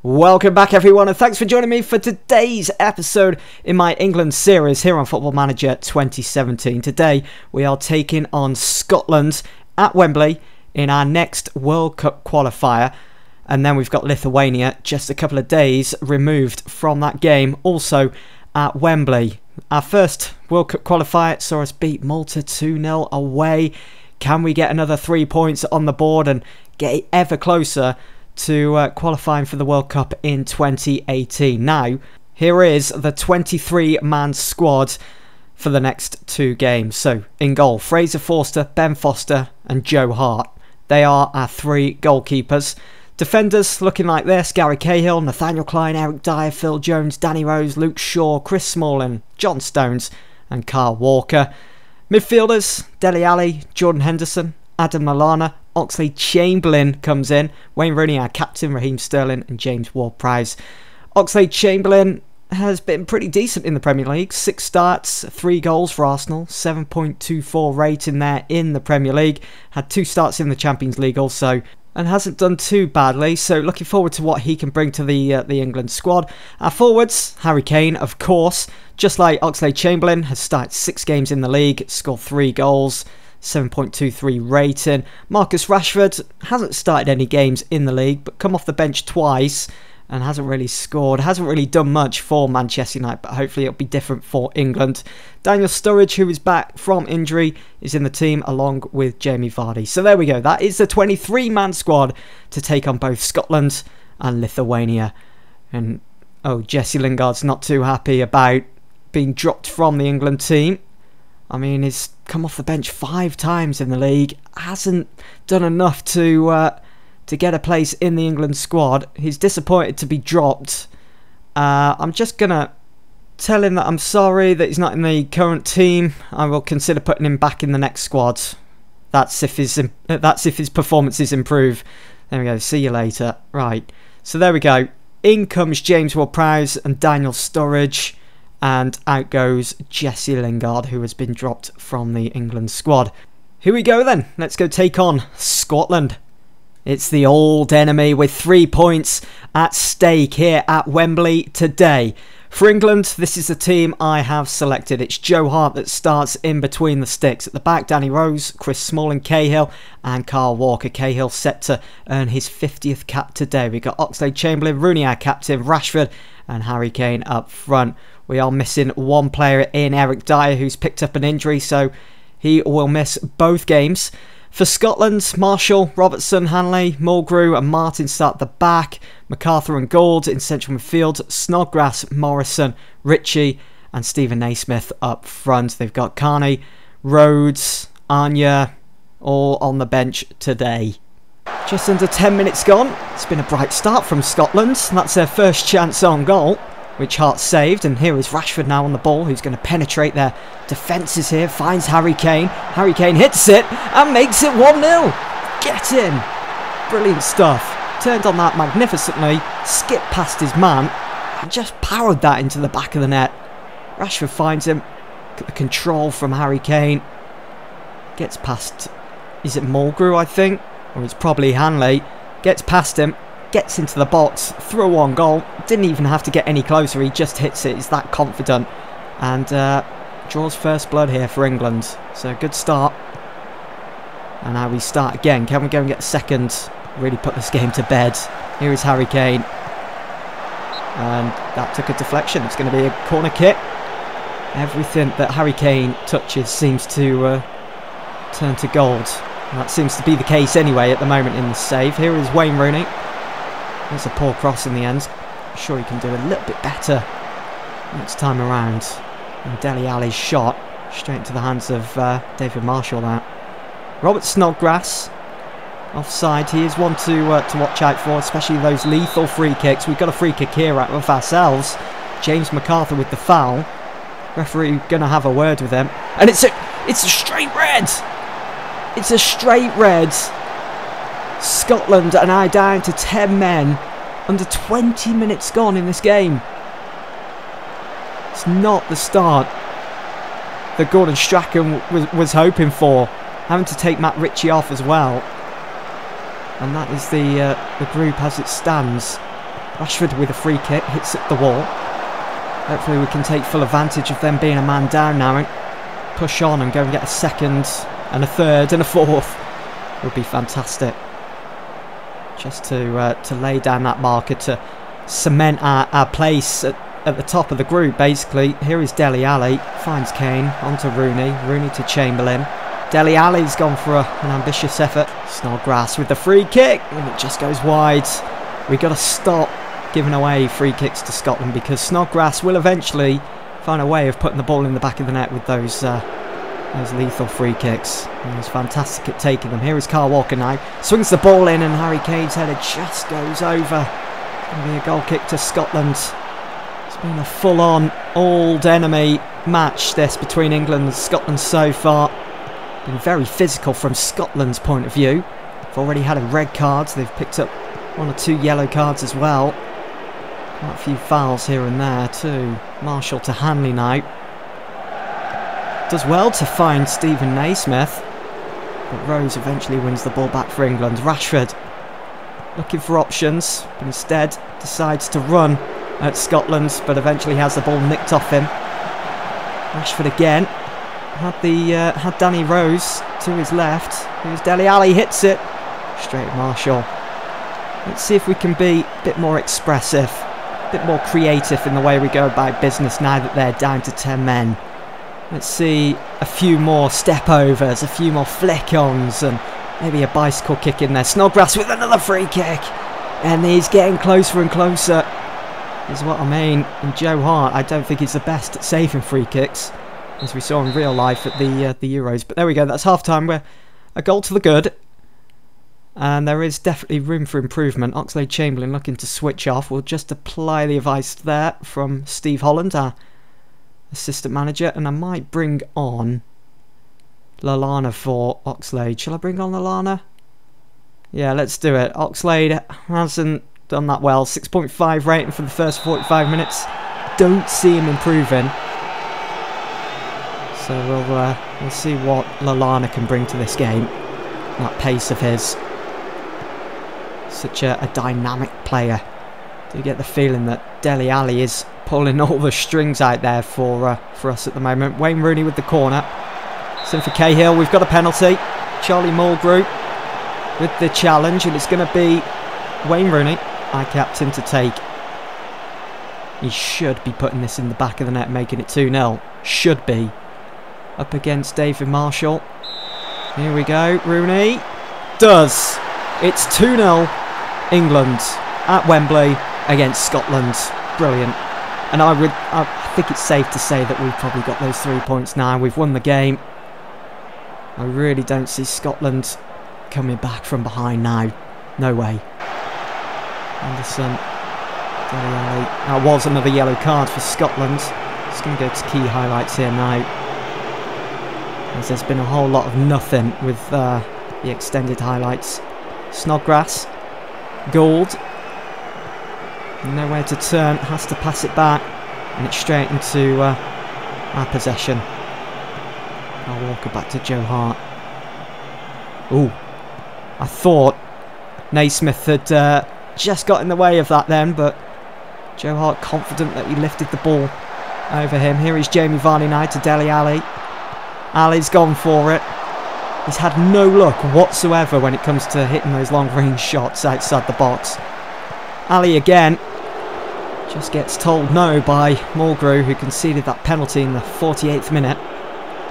Welcome back everyone, and thanks for joining me for today's episode in my England series here on Football Manager 2017. Today we are taking on Scotland at Wembley in our next World Cup qualifier, and then we've got Lithuania just a couple of days removed from that game, also at Wembley. Our first World Cup qualifier saw us beat Malta 2-0 away. Can we get another 3 points on the board and get ever closer to qualifying for the World Cup in 2018. Now, here is the 23-man squad for the next two games. So, in goal, Fraser Forster, Ben Foster and Joe Hart. They are our three goalkeepers. Defenders looking like this: Gary Cahill, Nathaniel Clyne, Eric Dyer, Phil Jones, Danny Rose, Luke Shaw, Chris Smalling, John Stones and Carl Walker. Midfielders: Dele Alli, Jordan Henderson, Adam Lallana, Oxlade-Chamberlain comes in, Wayne Rooney, our captain, Raheem Sterling and James Ward-Prowse. Oxlade-Chamberlain has been pretty decent in the Premier League. 6 starts, 3 goals for Arsenal, 7.24 rating there in the Premier League. Had 2 starts in the Champions League also, and hasn't done too badly, so looking forward to what he can bring to the England squad. Our forwards: Harry Kane, of course, just like Oxlade-Chamberlain, has started 6 games in the league, scored 3 goals, 7.23 rating. Marcus Rashford hasn't started any games in the league, but come off the bench twice and hasn't really scored, hasn't really done much for Manchester United, but hopefully it'll be different for England. Daniel Sturridge, who is back from injury, is in the team along with Jamie Vardy. So there we go, that is the 23-man squad to take on both Scotland and Lithuania. And oh, Jesse Lingard's not too happy about being dropped from the England team. I mean, he's come off the bench 5 times in the league, hasn't done enough to get a place in the England squad. He's disappointed to be dropped. I'm just going to tell him that I'm sorry that he's not in the current team. I will consider putting him back in the next squad. That's if his performances improve. There we go, see you later. Right, so there we go. In comes James Ward-Prowse and Daniel Sturridge. And out goes Jesse Lingard, who has been dropped from the England squad. Here we go then. Let's go take on Scotland. It's the old enemy with 3 points at stake here at Wembley today. For England, this is the team I have selected. It's Joe Hart that starts in between the sticks. At the back, Danny Rose, Chris Smalling, Cahill and Carl Walker. Cahill set to earn his 50th cap today. We've got Oxlade-Chamberlain, Rooney our captain, Rashford and Harry Kane up front. We are missing one player in Eric Dyer, who's picked up an injury, so he will miss both games. For Scotland, Marshall, Robertson, Hanley, Mulgrew and Martin start at the back. MacArthur and Gould in central midfield. Snodgrass, Morrison, Ritchie and Stephen Naismith up front. They've got Carney, Rhodes, Anya all on the bench today. Just under 10 minutes gone. It's been a bright start from Scotland. That's their first chance on goal, which Hart saved, and here is Rashford now on the ball, who's going to penetrate their defences here, finds Harry Kane. Harry Kane hits it and makes it 1-0. Get in. Brilliant stuff. Turned on that magnificently, skipped past his man and just powered that into the back of the net. Rashford finds him. Look at the control from Harry Kane. Gets past, is it Mulgrew, I think? Or it's probably Hanley. Gets past him. Gets into the box, through on goal, didn't even have to get any closer, he just hits it, he's that confident, and draws first blood here for England. So good start, and now we start again. Can we go and get a second, really put this game to bed? Here is Harry Kane, and that took a deflection. It's going to be a corner kick. Everything that Harry Kane touches seems to turn to gold, and that seems to be the case anyway at the moment in the save. Here is Wayne Rooney. It's a poor cross in the end. I'm sure he can do a little bit better next time around. And Dele Alli's shot straight into the hands of David Marshall there. Robert Snodgrass offside. He is one to watch out for, especially those lethal free kicks. We've got a free kick here out of ourselves. James MacArthur with the foul. Referee going to have a word with him, and it's a straight red. It's a straight red. Scotland are now down to 10 men, under 20 minutes gone in this game. It's not the start that Gordon Strachan was hoping for, having to take Matt Ritchie off as well. And that is the group as it stands. Rashford with a free kick, hits at the wall. Hopefully we can take full advantage of them being a man down now and push on and go and get a second and a third and a fourth. Would be fantastic. Just to lay down that marker to cement our place at the top of the group, basically. Here is Dele Alli, finds Kane, onto Rooney, Rooney to Chamberlain. Dele Alli's gone for an ambitious effort. Snodgrass with the free kick, and it just goes wide. We've got to stop giving away free kicks to Scotland, because Snodgrass will eventually find a way of putting the ball in the back of the net with those lethal free kicks. He's fantastic at taking them. Here is Kyle Walker now. Swings the ball in and Harry Kane's header just goes over. It's going to be a goal kick to Scotland. It's been a full-on old enemy match, this, between England and Scotland so far. Been very physical from Scotland's point of view. They've already had a red card. They've picked up 1 or 2 yellow cards as well. Quite a few fouls here and there too. Marshall to Hanley now. Does well to find Stephen Naismith, but Rose eventually wins the ball back for England. Rashford looking for options, but instead decides to run at Scotland, but eventually has the ball nicked off him. Rashford again had Danny Rose to his left. Here's Dele Alli, hits it straight at Marshall. Let's see if we can be a bit more expressive, a bit more creative in the way we go about business now that they're down to 10 men. Let's see a few more step overs, a few more flick-ons, and maybe a bicycle kick in there. Snodgrass with another free kick, and he's getting closer and closer, is what I mean. And Joe Hart, I don't think he's the best at saving free kicks, as we saw in real life at the Euros. But there we go, that's half-time. We're a goal to the good, and there is definitely room for improvement. Oxlade-Chamberlain looking to switch off. We'll just apply the advice there from Steve Holland, our assistant manager, and I might bring on Lallana for Oxlade. Shall I bring on Lallana? Yeah, let's do it. Oxlade hasn't done that well. 6.5 rating for the first 45 minutes. Don't see him improving. So we'll see what Lallana can bring to this game. That pace of his. Such a dynamic player. Do you get the feeling that Dele Alli is pulling all the strings out there for us at the moment? Wayne Rooney with the corner. It's in for Cahill. We've got a penalty. Charlie Mulgrew with the challenge, and it's going to be Wayne Rooney, our captain, to take. He should be putting this in the back of the net, making it 2-0. Should be. Up against David Marshall. Here we go. Rooney does. It's 2-0 England at Wembley against Scotland. Brilliant. And I think it's safe to say that we've probably got those 3 points now. We've won the game. I really don't see Scotland coming back from behind now. No way. Anderson. Dele Alli. That was another yellow card for Scotland. Just going to go to key highlights here now, as there's been a whole lot of nothing with the extended highlights. Snodgrass. Gould. Nowhere to turn, has to pass it back, and it's straight into our possession. I'll walk it back to Joe Hart. Ooh, I thought Naismith had just got in the way of that then, but Joe Hart confident that he lifted the ball over him. Here is Jamie Vardy now to Dele Alli. Ali's gone for it. He's had no luck whatsoever when it comes to hitting those long-range shots outside the box. Ali again just gets told no by Mulgrew, who conceded that penalty in the 48th minute,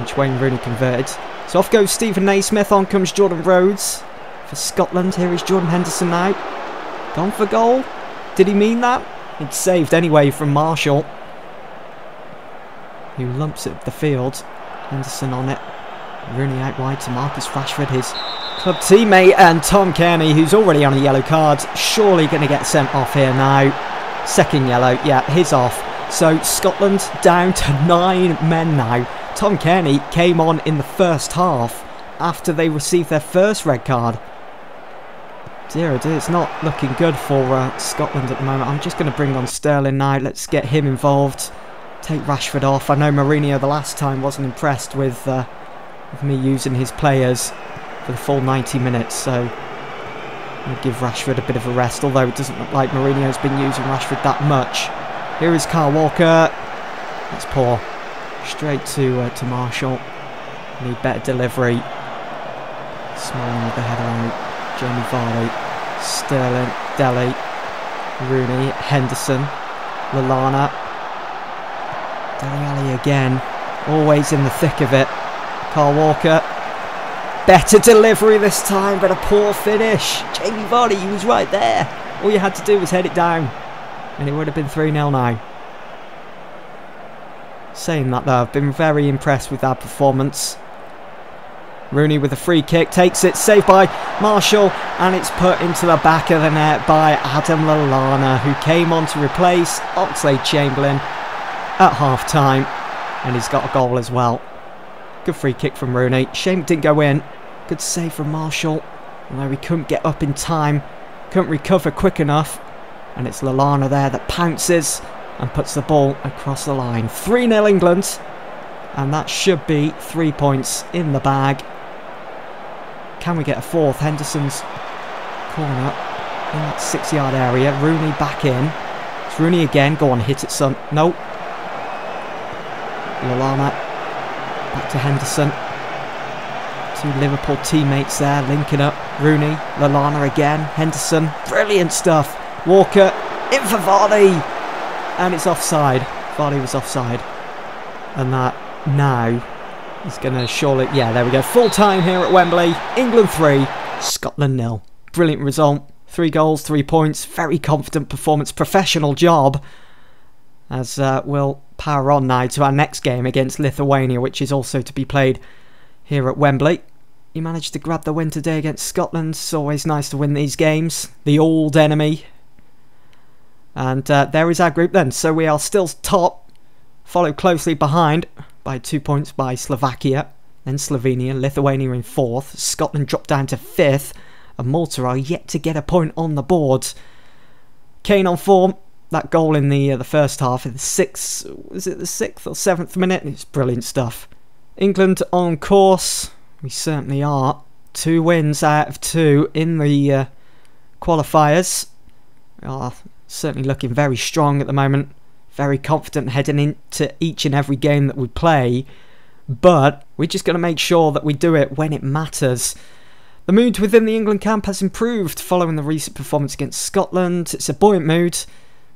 which Wayne Rooney converted. So off goes Stephen Naismith, on comes Jordan Rhodes for Scotland. Here is Jordan Henderson now. Gone for goal. Did he mean that? It's saved anyway from Marshall, who lumps it up the field. Henderson on it. Rooney out wide to Marcus Rashford, his club teammate, and Tom Kearney, who's already on a yellow card, surely going to get sent off here now. Second yellow, yeah, he's off. So Scotland down to 9 men now. Tom Kearney came on in the first half after they received their first red card. Dear oh dear, it's not looking good for Scotland at the moment. I'm just going to bring on Sterling now. Let's get him involved. Take Rashford off. I know Mourinho the last time wasn't impressed with me using his players for the full 90 minutes, so We'll give Rashford a bit of a rest, although it doesn't look like Mourinho's been using Rashford that much. Here is Kyle Walker. That's poor. Straight to Marshall. Need better delivery. Smalling with the header out. Jamie Vardy. Sterling. Dele. Rooney. Henderson. Lallana. Dele Alli again. Always in the thick of it. Kyle Walker. Better delivery this time, but a poor finish. Jamie Vardy, he was right there. All you had to do was head it down, and it would have been 3-0 now. Saying that though, I've been very impressed with that performance. Rooney with a free kick, takes it, saved by Marshall, and it's put into the back of the net by Adam Lallana, who came on to replace Oxlade-Chamberlain at half-time, and he's got a goal as well. Good free kick from Rooney. Shame it didn't go in. Good save from Marshall, although he couldn't get up in time, couldn't recover quick enough, and it's Lallana there that pounces and puts the ball across the line. 3-0 England, and that should be 3 points in the bag. Can we get a fourth? Henderson's corner in that 6-yard area. Rooney back in. It's Rooney again. Go on, hit it, son. Nope. Lallana back to Henderson. Two Liverpool teammates there linking up. Rooney, Lallana again, Henderson. Brilliant stuff. Walker in for Vardy. And it's offside. Vardy was offside. And that now is going to surely... Yeah, there we go. Full time here at Wembley. England 3, Scotland 0. Brilliant result. 3 goals, 3 points. Very confident performance. Professional job. As we'll power on now to our next game against Lithuania, which is also to be played here at Wembley. He managed to grab the win today against Scotland. It's always nice to win these games. The old enemy. And there is our group then. So we are still top, followed closely behind by 2 points by Slovakia, then Slovenia, Lithuania in 4th. Scotland dropped down to 5th, and Malta are yet to get a point on the board. Kane on form. That goal in the first half, in the 6th, was it the 6th or 7th minute? It's brilliant stuff. England on course. We certainly are. 2 wins out of 2 in the qualifiers. We are certainly looking very strong at the moment. Very confident heading into each and every game that we play. But we're just going to make sure that we do it when it matters. The mood within the England camp has improved following the recent performance against Scotland. It's a buoyant mood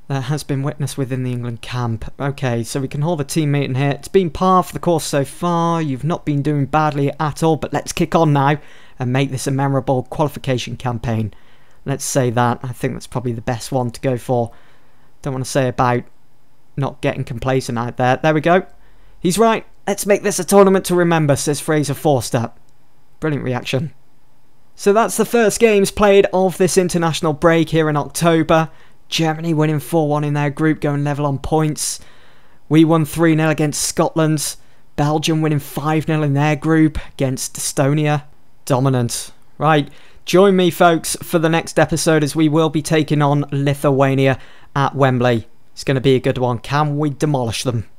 that has been witnessed within the England camp. Okay, so we can hold a team meeting here. It's been par for the course so far. You've not been doing badly at all, but let's kick on now and make this a memorable qualification campaign. Let's say that. I think that's probably the best one to go for. Don't want to say about not getting complacent out there. There we go. He's right. Let's make this a tournament to remember, says Fraser Forster. Brilliant reaction. So that's the first games played of this international break here in October. Germany winning 4-1 in their group, going level on points. We won 3-0 against Scotland. Belgium winning 5-0 in their group against Estonia. Dominant. Right, join me folks for the next episode as we will be taking on Lithuania at Wembley. It's going to be a good one. Can we demolish them?